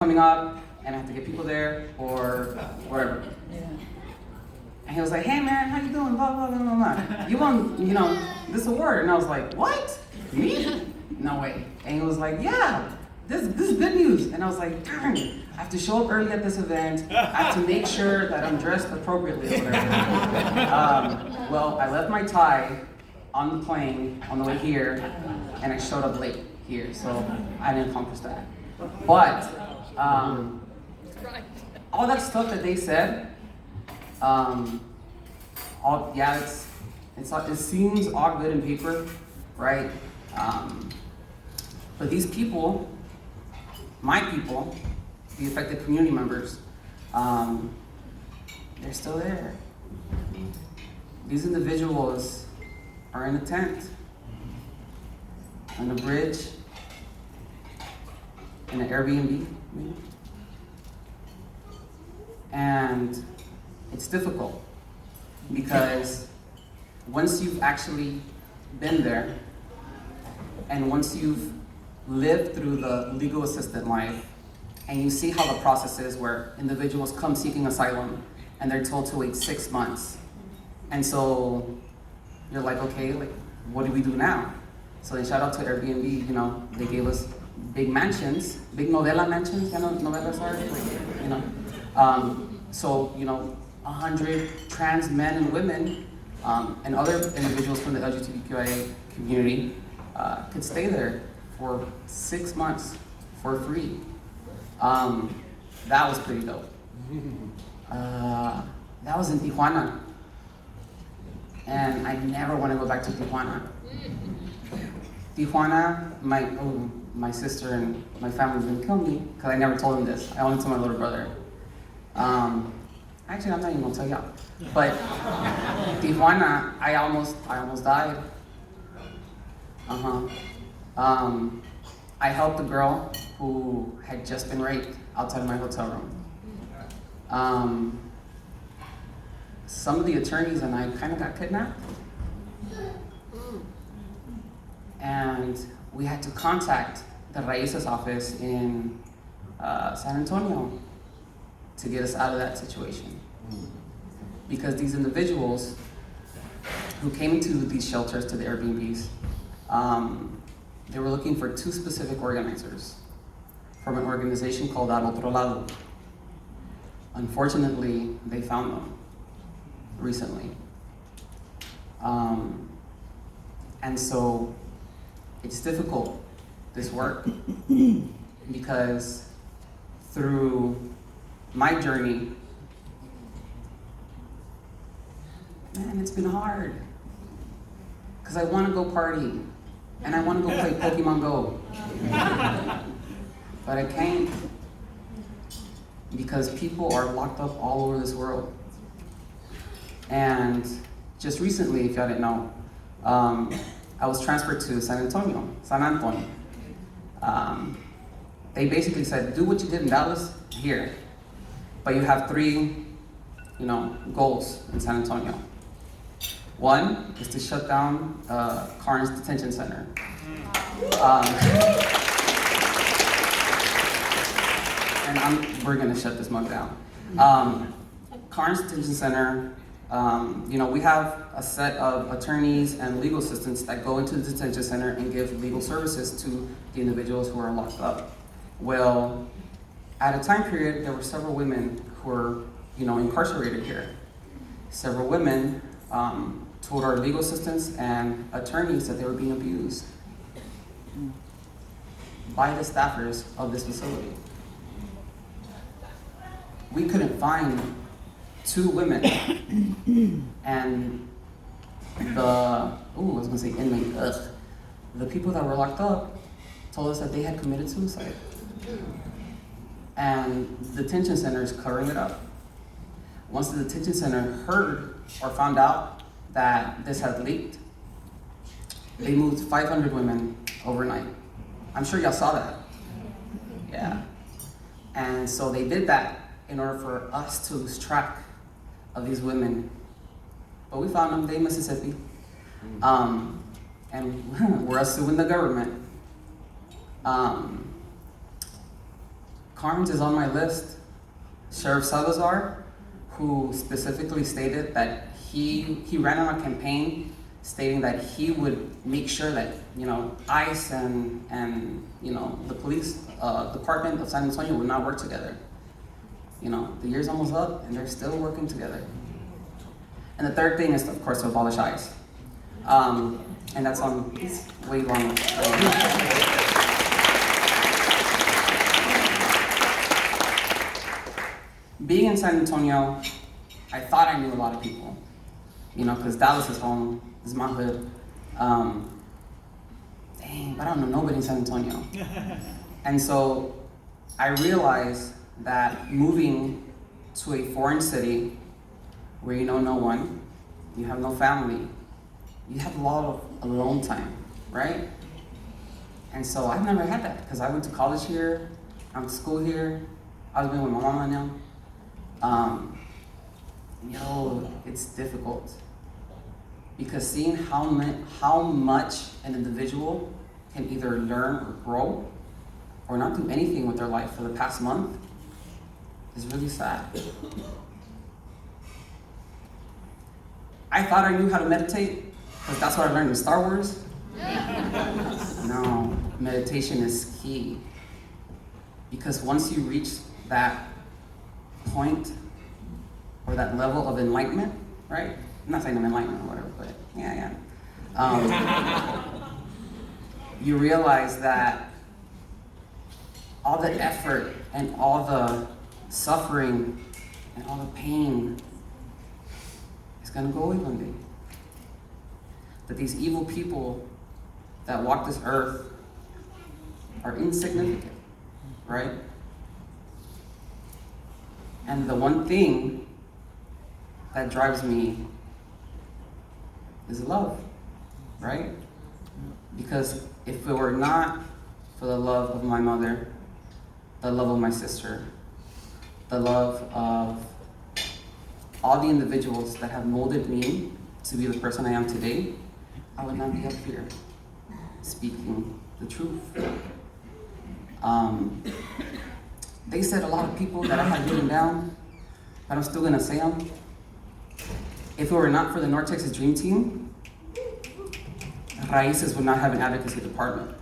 coming up and I have to get people there or whatever. Yeah. And he was like, hey man, how you doing? Blah, blah, blah, blah, blah. You won, this award. And I was like, what? Me? No way. And he was like, yeah, this is good news. And I was like, darn, I have to show up early at this event. I have to make sure that I'm dressed appropriately or whatever. Well, I left my tie on the plane on the way here and I showed up late here. So I didn't accomplish that. But all that stuff that they said, it seems all good in paper, right? But these people, my people, the affected community members, they're still there. These individuals are in a tent, on a bridge, in an Airbnb, maybe. And it's difficult because once you've actually been there and once you've lived through the legal assistant life and you see how the process is where individuals come seeking asylum and they're told to wait 6 months. And so you're like, okay, like, what do we do now? So then shout out to Airbnb, they gave us big mansions, big novela mansions, novelas are, so, 100 trans men and women and other individuals from the LGBTQIA community could stay there for 6 months for free. That was pretty dope. That was in Tijuana. And I never want to go back to Tijuana. Tijuana, my sister and my family's gonna kill me because I never told them this. I only told my little brother. Actually, I'm not even gonna tell y'all. But Tijuana, I almost died. I helped a girl who had just been raped outside of my hotel room. Some of the attorneys and I kind of got kidnapped. And we had to contact the Raíces office in San Antonio to get us out of that situation. Because these individuals who came to these shelters, to the Airbnbs, they were looking for 2 specific organizers from an organization called Al Otro Lado. Unfortunately, they found them recently. And so it's difficult, this work, because through my journey, man, it's been hard. Because I want to go party, and I want to go play Pokemon Go. But I can't, because people are locked up all over this world. And just recently, if y'all didn't know, I was transferred to San Antonio. They basically said, do what you did in Dallas here, but you have 3, goals in San Antonio. 1 is to shut down Carnes Detention Center. And we're gonna shut this mug down. Carnes Detention Center, we have a set of attorneys and legal assistants that go into the detention center and give legal services to the individuals who are locked up. Well, at a time period, there were several women who were, incarcerated here. Several women told our legal assistants and attorneys that they were being abused by the staffers of this facility. We couldn't find 2 women, and the people that were locked up told us that they had committed suicide. And the detention center is covering it up. Once the detention center heard or found out that this had leaked, they moved 500 women overnight. I'm sure y'all saw that. Yeah. And so they did that in order for us to lose track of these women. But we found them, they in Mississippi. And we're suing the government. Carnes is on my list. Sheriff Salazar, who specifically stated that he ran on a campaign stating that he would make sure that, ICE and the police department of San Antonio would not work together. The year's almost up and they're still working together. And the third thing is, of course, to abolish ICE. And that's on way long. Being in San Antonio, I thought I knew a lot of people, because Dallas is home, is my hood. But I don't know nobody in San Antonio. And so I realized that moving to a foreign city where you know no one, you have no family, you have a lot of alone time, right? And so I've never had that because I went to college here, I went to school here, I was living with my mama now. It's difficult because seeing how much an individual can either learn or grow or not do anything with their life for the past month is really sad. I thought I knew how to meditate because that's what I learned in Star Wars. No, meditation is key because once you reach that point or that level of enlightenment, right? I'm not saying I'm enlightened or whatever, but yeah. You realize that all the effort and all the suffering and all the pain is gonna go away one day. That these evil people that walk this earth are insignificant, right? And the one thing that drives me is love, right? Because if it were not for the love of my mother, the love of my sister, the love of all the individuals that have molded me to be the person I am today, I would not be up here speaking the truth. They said a lot of people that I had written down, but I'm still gonna say them. If it were not for the North Texas Dream Team, Raices would not have an advocacy department.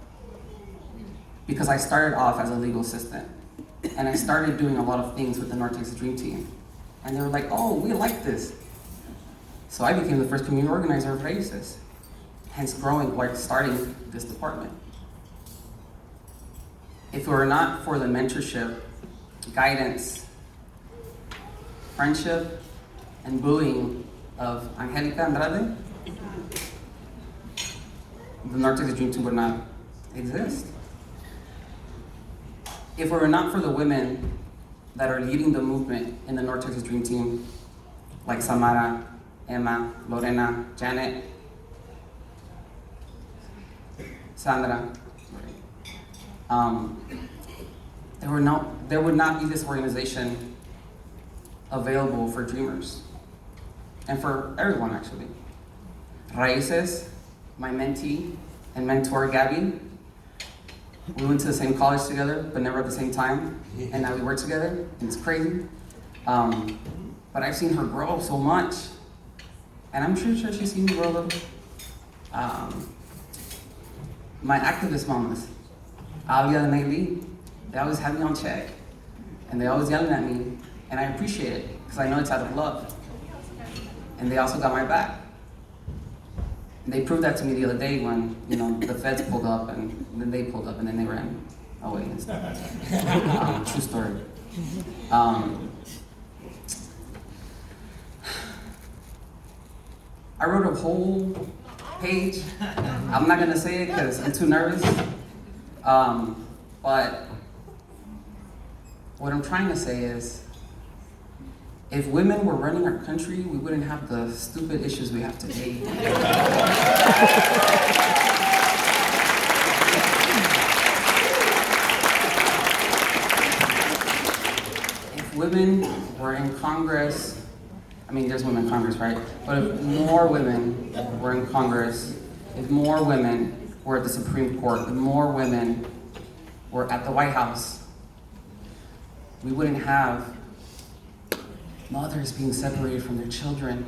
Because I started off as a legal assistant, and I started doing a lot of things with the North Texas Dream Team. And they were like, oh, we like this. So I became the first community organizer of Raices, hence starting this department. If it were not for the mentorship, guidance, friendship, and bullying of Angelica Andrade, the North Texas Dream Team would not exist. If it were not for the women that are leading the movement in the North Texas Dream Team, like Samara, Emma, Lorena, Janet, Sandra, there would not be this organization available for dreamers and for everyone actually. Raices, my mentee and mentor Gabby, we went to the same college together, but never at the same time, and now we work together, and it's crazy. But I've seen her grow so much, and I'm sure she's seen me grow a little. My activist mamas, Alia and Nayli, they always have me on check, and they always yelling at me, and I appreciate it, because I know it's out of love. And they also got my back. And they proved that to me the other day when, the feds pulled up, and then they pulled up, and then they ran away and stuff. True story. I wrote a whole page. I'm not gonna say it because I'm too nervous. But what I'm trying to say is, if women were running our country, we wouldn't have the stupid issues we have today. If women were in Congress, there's women in Congress, right? But if more women were in Congress, if more women were at the Supreme Court, if more women were at the White House, we wouldn't have mothers being separated from their children,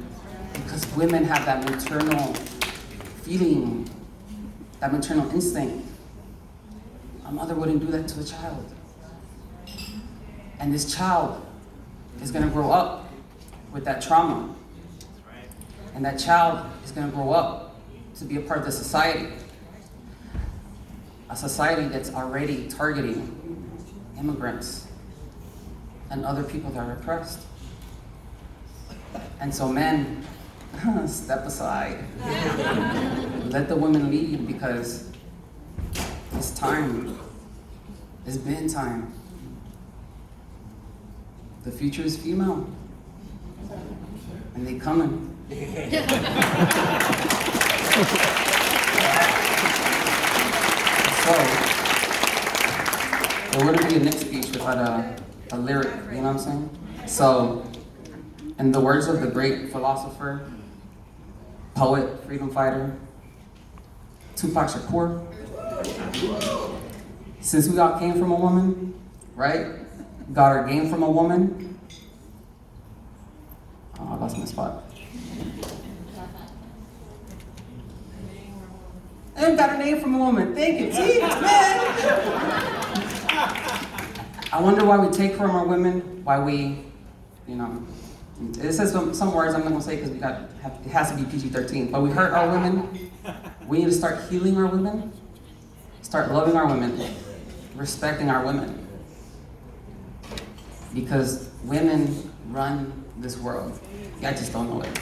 because women have that maternal feeling, that maternal instinct. A mother wouldn't do that to a child. And this child is gonna grow up with that trauma. And that child is gonna grow up to be a part of the society. A society that's already targeting immigrants and other people that are oppressed. And so men, step aside. Let the women lead, because it's time. It's been time. The future is female. And they coming. So, there wouldn't be a Nick speech without a lyric, you know what I'm saying? So, in the words of the great philosopher, poet, freedom fighter, Tupac Shakur, since we all came from a woman, right? Got our game from a woman. Oh, I lost my spot. And got a name from a woman. Thank you, T, man. I wonder why we take from our women, why we, you know, it says some words I'm not gonna say because it has to be PG-13, but we hurt our women. We need to start healing our women, start loving our women, respecting our women. Because women run this world. I just don't know it.